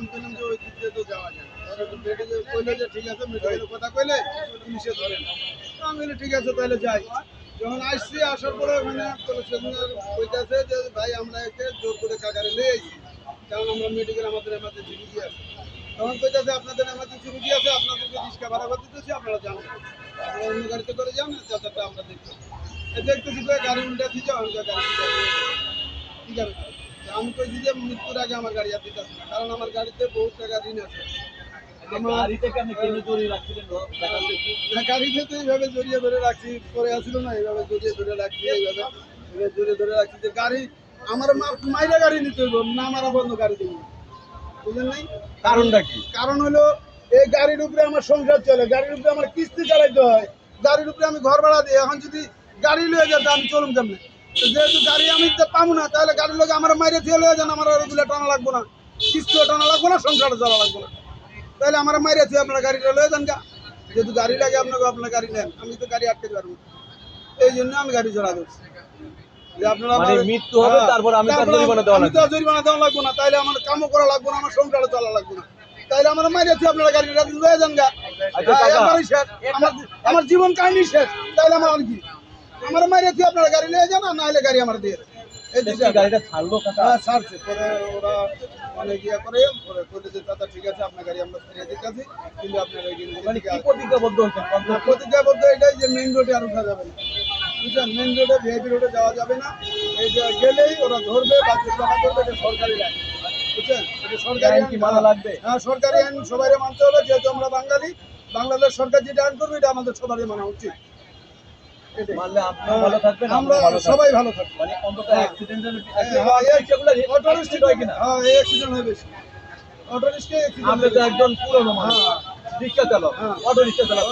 আমি বললাম যে ওই দিক দিয়ে তো যাওয়া যায় কইলে যে ঠিক আছে মেডিকেলের কথা কইলে পুলিশে ধরে না। আমি বলি ঠিক আছে তাহলে যাই। যখন আসছি আসার পরে ওখানে কইতেছে যে ভাই আমরা একে জোর করে কাকারে নিয়ে আইছি, কারণ আমরা মেডিকেল আমাদের এমার্জেন্সি রুগী আছে। তখন কইতেছে আপনাদের এমার্জেন্সি রুগী আছে, আপনাদেরকে রিক্সা ভাড়া করে দিতেছি, আপনারা যান, আপনারা অন্য গাড়িতে করে যান, যাতায়াতটা আমরা দেখতেছি। দেখতেছি তো গাড়ি উল্টা দিচ্ছে, আমাদের গাড়ি ঠিক আছে। আমি কইছি যে মৃত্যুর আগে আমার গাড়ি আর দিতেছি না, কারণ আমার গাড়িতে বহুত টাকা ঋণ আছে। গাড়িতে তো এইভাবে জড়িয়ে ধরে রাখছি, পরে আসছিল না এইভাবে জড়িয়ে ধরে রাখছি, এইভাবে জড়িয়ে ধরে রাখছি যে গাড়ি আমার মাইরা গাড়ি নিতে হইব না, মারা বন্ধ গাড়ি দেবো, বুঝলেন নাই? কারণটা কি? কারণ হলো এই গাড়ির উপরে আমার সংসার চলে, গাড়ির উপরে আমার কিস্তি চালাইতে হয়, গাড়ির উপরে আমি ঘর ভাড়া দিই। এখন যদি গাড়ি লয়ে যেতে আমি চলুন কেমনে? যেহেতু গাড়ি আমি পাবো না, তাহলে গাড়ির লোক আমার মাইরে দিয়ে লয়ে যান, আমার আর ওগুলো টানা লাগবো না, কিস্তিও টানা লাগবো না, সংসারটা চলা লাগবো না। তাহলে আমার মাইরে দিয়ে আপনারা গাড়িটা লয়ে যান গা, যেহেতু গাড়ি লাগে আপনাকে, আপনার গাড়ি নেন, আমি তো গাড়ি আটকে পারবো, এই জন্য আমি গাড়ি চড়া দিচ্ছি যে আপনারা মৃত্যু হবে তারপর আমি জরিমানা দেওয়া লাগবো না, তাইলে আমার কামও করা লাগবো না, আমার সংসারও চলা লাগবো না, তাইলে আমার মাইরে দিয়ে আপনারা গাড়িটা লয়ে যান গা। আমার জীবন কাহিনী শেষ, তাইলে আমার আর কি? আমার মাইরে দিয়ে আপনারা গাড়ি নিয়ে যান, না হলে গাড়ি আমার দিয়ে গাড়িটা ছাড়লো ছাড়ছে। পরে ওরা অনেক ইয়ে করে পরে বলে যে দাদা ঠিক আছে আপনার গাড়ি আমরা ফিরিয়ে দিতেছি, কিন্তু আপনার প্রতিজ্ঞাবদ্ধ হয়েছে। প্রতিজ্ঞাবদ্ধ এটাই যে মেইন রোডে আর উঠা যাবে না, বুঝছেন? মেইন রোডে ভিআইপি রোডে যাওয়া যাবে না, এই যে গেলেই ওরা ধরবে বা জরিমানা করবে, এটা সরকারি লাইন, বুঝছেন? এটা সরকারি আইন মানা লাগবে। হ্যাঁ, সরকারি আইন সবাই মানতে হবে, যেহেতু আমরা বাঙালি, বাংলাদেশ সরকার যেটা আইন করবে এটা আমাদের সবারই মানা উচিত। আমরা সবাই ভালো থাকবো, মানে অন্তত অ্যাক্সিডেন্ট হয় বেশি, অটো রিক্সা আপনি তো একজন পুরনো মানুষ, রিক্সা চালক, অটো রিক্সা চালক।